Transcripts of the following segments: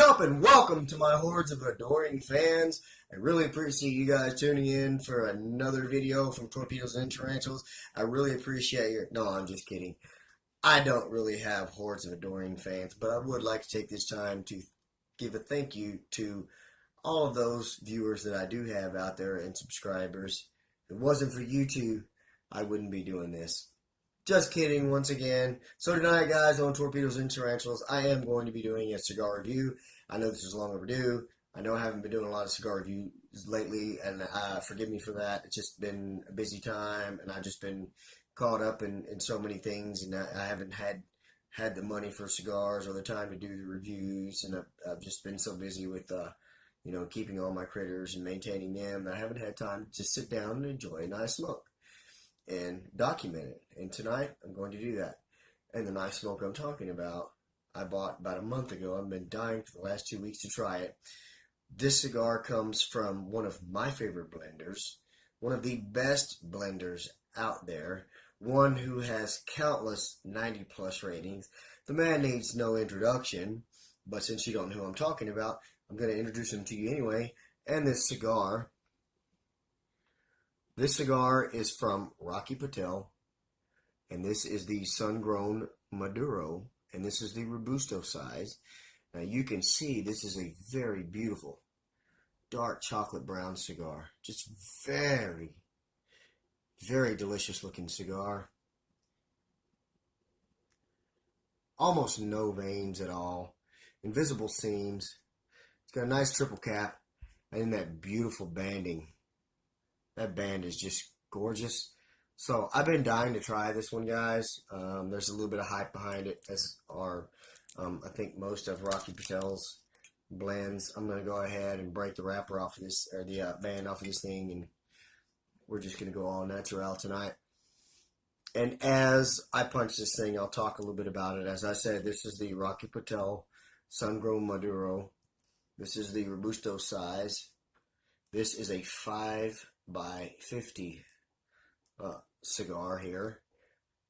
up, and welcome to my hordes of adoring fans. I really appreciate you guys tuning in for another video from Torpedoes and Tarantulas. I really appreciate your... No, I'm just kidding. I don't really have hordes of adoring fans, but I would like to take this time to give a thank you to all of those viewers that I do have out there and subscribers. If it wasn't for you two, I wouldn't be doing this. Just kidding, once again. So tonight, guys, on Torpedoes and Tarantulas, I am going to be doing a cigar review. I know this is long overdue. I know I haven't been doing a lot of cigar reviews lately, and forgive me for that. It's just been a busy time, and I've just been caught up in so many things, and I haven't had the money for cigars or the time to do the reviews, and I've just been so busy with keeping all my critters and maintaining them that I haven't had time to just sit down and enjoy a nice smoke and document it. And tonight I'm going to do that. And the nice smoke I'm talking about, I bought about a month ago. I've been dying for the last 2 weeks to try it. This cigar comes from one of my favorite blenders, one of the best blenders out there, one who has countless 90 plus ratings. The man needs no introduction, but since you don't know who I'm talking about, I'm going to introduce him to you anyway. And this cigar is from Rocky Patel, and this is the Sungrown Maduro, and this is the robusto size. Now you can see this is a very beautiful dark chocolate brown cigar. Just very, very delicious looking cigar. Almost no veins at all. Invisible seams. It's got a nice triple cap, and then that beautiful banding. That band is just gorgeous. So I've been dying to try this one, guys. There's a little bit of hype behind it, as are I think most of Rocky Patel's blends. I'm going to go ahead and break the wrapper off of this, or the band off of this thing, and we're just going to go all natural tonight. And as I punch this thing, I'll talk a little bit about it. As I said, this is the Rocky Patel Sungrown Maduro. This is the robusto size. This is a 5 by 50 cigar here,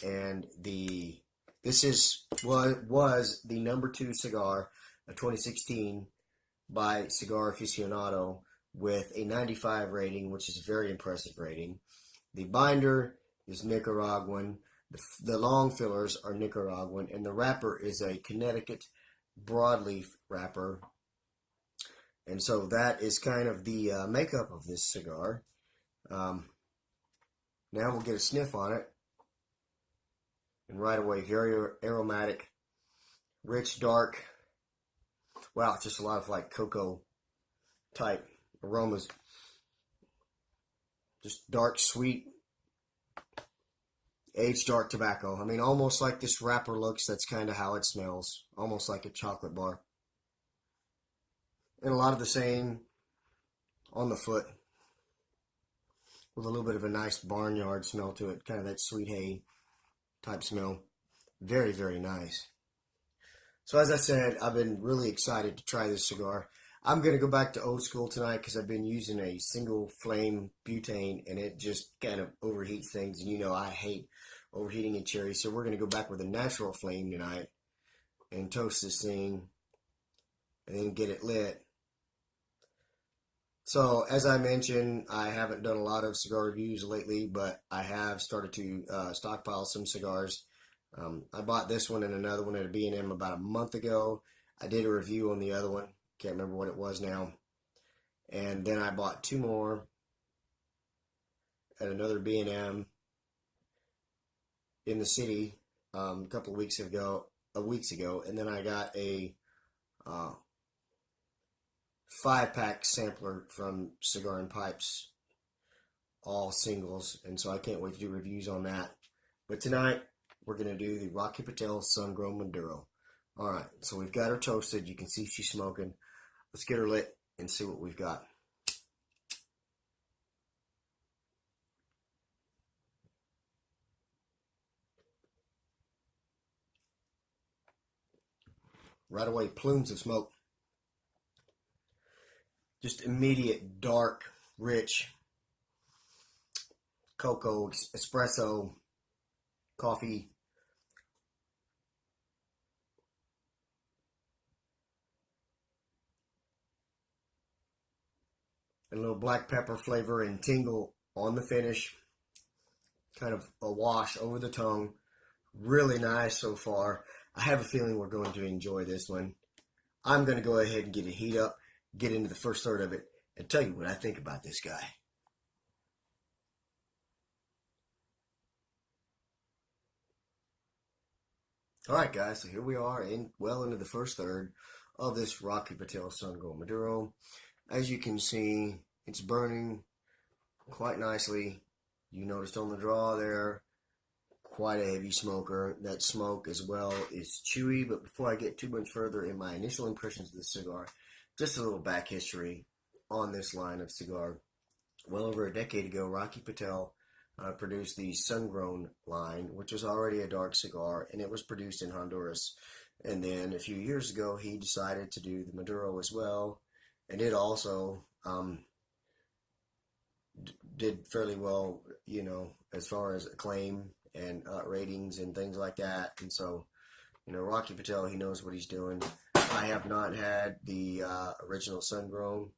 and this was the number 2 cigar of 2016 by Cigar Aficionado with a 95 rating, which is a very impressive rating. The binder is Nicaraguan, the long fillers are Nicaraguan, and the wrapper is a Connecticut broadleaf wrapper. And so that is kind of the makeup of this cigar. Now we'll get a sniff on it. And right away, very aromatic, rich, dark. Wow, just a lot of like cocoa type aromas. Just dark, sweet, aged dark tobacco. I mean, almost like this wrapper looks, that's kind of how it smells. Almost like a chocolate bar. And a lot of the same on the foot, with a little bit of a nice barnyard smell to it, kind of that sweet hay type smell. Very, very nice. So as I said, I've been really excited to try this cigar. I'm going to go back to old school tonight because I've been using a single flame butane, and it just kind of overheats things, and you know I hate overheating in cherry, so we're going to go back with a natural flame tonight and toast this thing and then get it lit. So, as I mentioned, I haven't done a lot of cigar reviews lately, but I have started to stockpile some cigars. I bought this one and another one at a B&M about a month ago. I did a review on the other one. Can't remember what it was now. And then I bought 2 more at another B&M in the city a couple of weeks ago. And then I got a 5-pack sampler from Cigar and Pipes, all singles, and so I can't wait to do reviews on that. But tonight we're going to do the Rocky Patel Sungrown Maduro. Alright, so we've got her toasted. You can see she's smoking. Let's get her lit and see what we've got. Right away, plumes of smoke. Just immediate, dark, rich cocoa, espresso, coffee, and a little black pepper flavor and tingle on the finish. Kind of a wash over the tongue. Really nice so far. I have a feeling we're going to enjoy this one. I'm going to go ahead and get a heat up, get into the first third of it, and tell you what I think about this guy. Alright guys, so here we are well into the first third of this Rocky Patel Sungrown Maduro. As you can see, it's burning quite nicely. You noticed on the draw there, quite a heavy smoker. That smoke as well is chewy, but before I get too much further in my initial impressions of the cigar, just a little back history on this line of cigar. Well over a decade ago, Rocky Patel produced the Sungrown line, which was already a dark cigar, and it was produced in Honduras. And then a few years ago, he decided to do the Maduro as well, and it also did fairly well, you know, as far as acclaim and ratings and things like that. And so, you know, Rocky Patel, he knows what he's doing. I have not had the original Sungrown.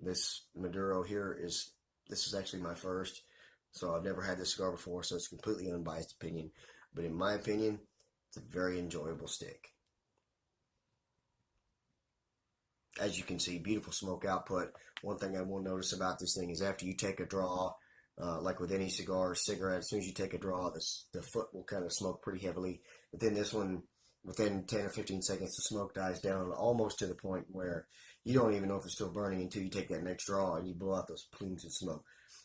This Maduro here this is actually my first, so I've never had this cigar before, so it's a completely unbiased opinion. But in my opinion, it's a very enjoyable stick. As you can see, beautiful smoke output. One thing I will notice about this thing is after you take a draw, like with any cigar or cigarette, as soon as you take a draw, the foot will kind of smoke pretty heavily. But then this one, within 10 or 15 seconds, the smoke dies down almost to the point where you don't even know if it's still burning until you take that next draw and you blow out those plumes of smoke.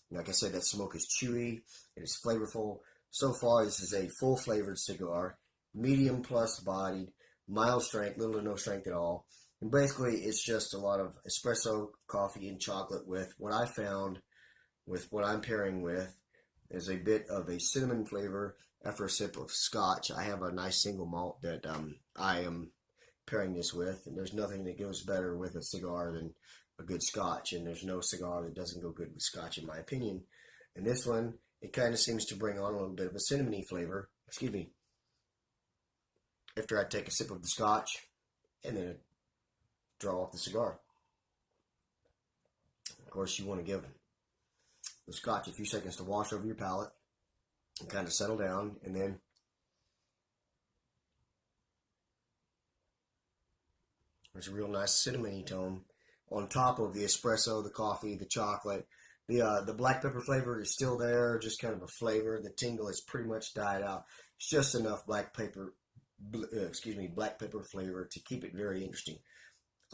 Like I said, that smoke is chewy, it is flavorful. So far, this is a full flavored cigar, medium plus bodied, mild strength, little to no strength at all. And basically, it's just a lot of espresso, coffee, and chocolate with what I found with what I'm pairing with is a bit of a cinnamon flavor after a sip of scotch. I have a nice single malt that I am pairing this with, and there's nothing that goes better with a cigar than a good scotch, and there's no cigar that doesn't go good with scotch in my opinion. And this one, it kind of seems to bring on a little bit of a cinnamony flavor, excuse me, after I take a sip of the scotch and then draw off the cigar. Of course, you want to give the scotch a few seconds to wash over your palate and kind of settle down, and then there's a real nice cinnamony tone on top of the espresso, the coffee, the chocolate. The black pepper flavor is still there, just kind of a flavor. The tingle has pretty much died out. It's just enough black pepper flavor to keep it very interesting.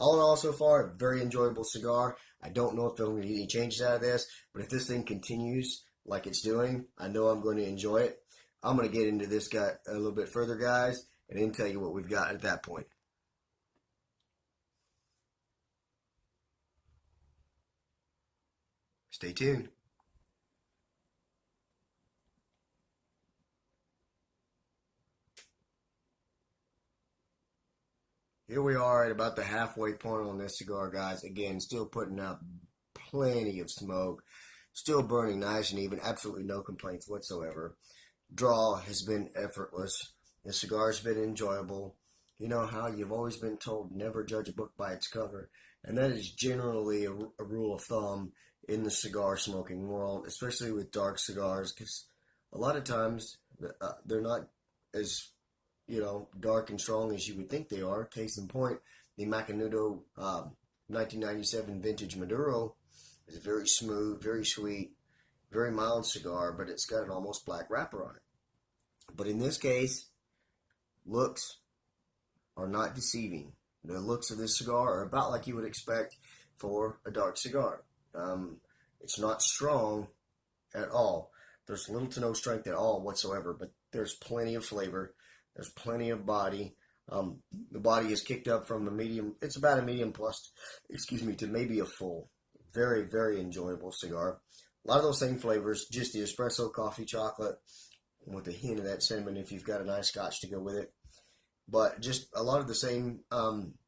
All in all, so far, a very enjoyable cigar. I don't know if there'll be any changes out of this, but if this thing continues like it's doing, I know I'm going to enjoy it. I'm going to get into this guy a little bit further, guys, and then tell you what we've got at that point. Stay tuned. Here we are at about the halfway point on this cigar, guys. Again, still putting out plenty of smoke. Still burning nice and even. Absolutely no complaints whatsoever. Draw has been effortless. The cigar's been enjoyable. You know how you've always been told never judge a book by its cover. And that is generally a rule of thumb in the cigar smoking world, especially with dark cigars, because a lot of times they're not as, you know, dark and strong as you would think they are. Case in point, the Macanudo 1997 Vintage Maduro is a very smooth, very sweet, very mild cigar, but it's got an almost black wrapper on it. But in this case, looks are not deceiving. The looks of this cigar are about like you would expect for a dark cigar. It's not strong at all. There's little to no strength at all whatsoever, but there's plenty of flavor. There's plenty of body. The body is kicked up from a medium. It's about a medium plus, to maybe a full. Very, very enjoyable cigar. A lot of those same flavors, just the espresso, coffee, chocolate, with a hint of that cinnamon if you've got a nice scotch to go with it. But just a lot of the same,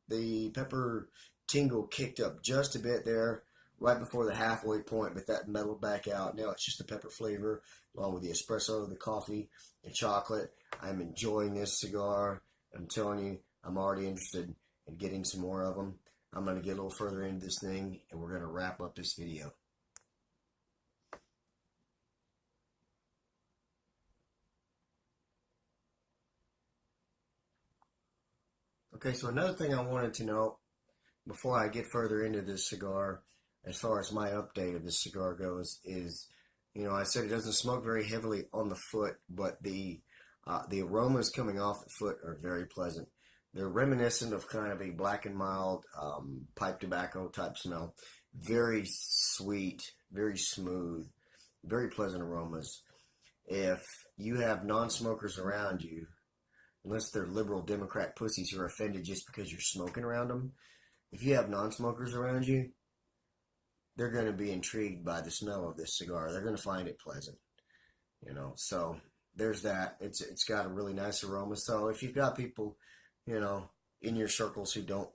the pepper tingle kicked up just a bit there, right before the halfway point, but that mellowed back out. Now it's just the pepper flavor, along with the espresso, the coffee, the chocolate. I'm enjoying this cigar. I'm telling you, I'm already interested in getting some more of them. I'm going to get a little further into this thing, and we're going to wrap up this video. Okay, so another thing I wanted to know before I get further into this cigar, as far as my update of this cigar goes, is, I said it doesn't smoke very heavily on the foot, but the aromas coming off the foot are very pleasant. They're reminiscent of kind of a black and mild pipe tobacco type smell. Very sweet, very smooth, very pleasant aromas. If you have non-smokers around you, unless they're liberal Democrat pussies who are offended just because you're smoking around them, if you have non-smokers around you, they're going to be intrigued by the smell of this cigar. They're going to find it pleasant, So there's that. It's got a really nice aroma. So if you've got people, in your circles who don't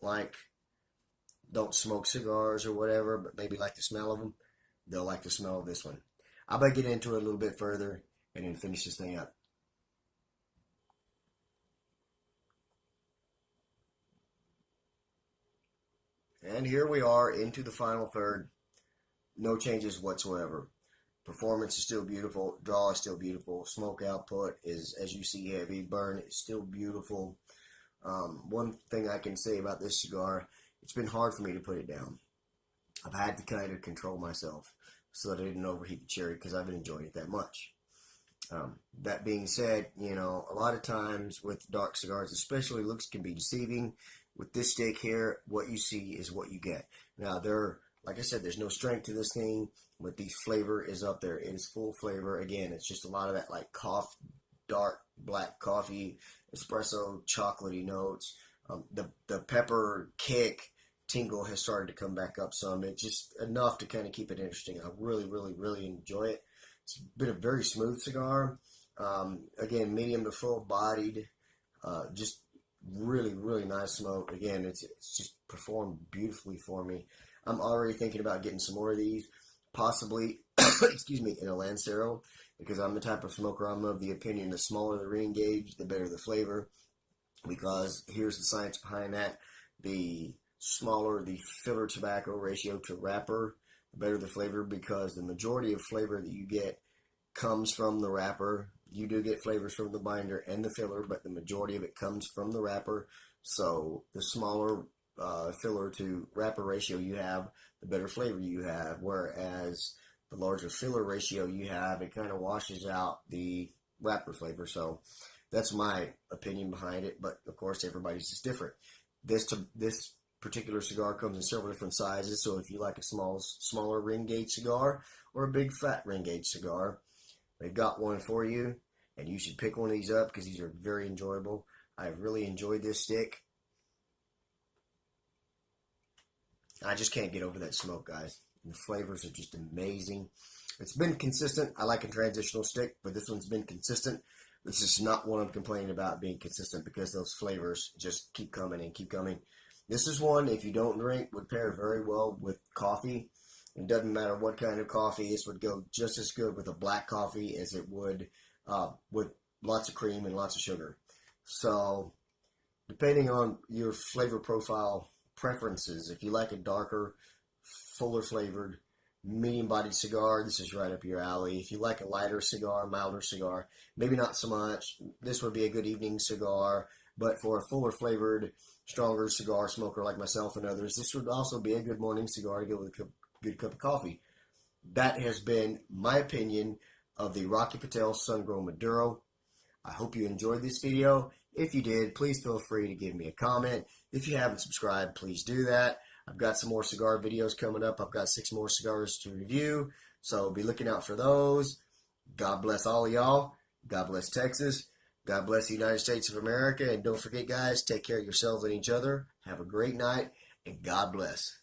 smoke cigars or whatever, but maybe like the smell of them, they'll like the smell of this one. I might get into it a little bit further and then finish this thing up. And here we are into the final third. No changes whatsoever. Performance is still beautiful. Draw is still beautiful. Smoke output is, as you see, heavy. Burn is still beautiful. One thing I can say about this cigar, it's been hard for me to put it down. I've had to kind of control myself so that I didn't overheat the cherry because I've been enjoying it that much. That being said, a lot of times with dark cigars, especially, looks can be deceiving. With this stick here, what you see is what you get. Now, like I said, there's no strength to this thing, but the flavor is up there. It is full flavor. Again, it's just a lot of that like dark black coffee, espresso, chocolatey notes. The pepper kick tingle has started to come back up some. It's just enough to kind of keep it interesting. I really, really, really enjoy it. It's been a very smooth cigar. Again, medium to full bodied. Just really, really nice smoke. Again, it's just performed beautifully for me. I'm already thinking about getting some more of these, possibly, excuse me, in a Lancero, because I'm the type of smoker, I'm of the opinion the smaller the ring gauge, the better the flavor, because here's the science behind that. The smaller the filler tobacco ratio to wrapper, the better the flavor, because the majority of flavor that you get comes from the wrapper. You do get flavors from the binder and the filler, but the majority of it comes from the wrapper. So the smaller filler to wrapper ratio you have, the better flavor you have. Whereas the larger filler ratio you have, it kind of washes out the wrapper flavor. So that's my opinion behind it. But of course, everybody's just different. This particular cigar comes in several different sizes. So if you like a smaller ring gauge cigar or a big fat ring gauge cigar, they've got one for you, and you should pick one of these up because these are very enjoyable. I really enjoyed this stick. I just can't get over that smoke, guys. The flavors are just amazing. It's been consistent. I like a transitional stick, but this one's been consistent. This is not one I'm complaining about being consistent because those flavors just keep coming and keep coming. This is one, if you don't drink, would pair very well with coffee. It doesn't matter what kind of coffee. This would go just as good with a black coffee as it would with lots of cream and lots of sugar. So, depending on your flavor profile preferences, if you like a darker, fuller flavored, medium-bodied cigar, this is right up your alley. If you like a lighter cigar, milder cigar, maybe not so much. This would be a good evening cigar, but for a fuller flavored, stronger cigar smoker like myself and others, this would also be a good morning cigar to go with a good cup of coffee. That has been my opinion of the Rocky Patel Sungrown Maduro. I hope you enjoyed this video. If you did, please feel free to give me a comment. If you haven't subscribed, please do that. I've got some more cigar videos coming up. I've got 6 more cigars to review, so be looking out for those. God bless all of y'all. God bless Texas. God bless the United States of America. And don't forget, guys, take care of yourselves and each other. Have a great night, and God bless.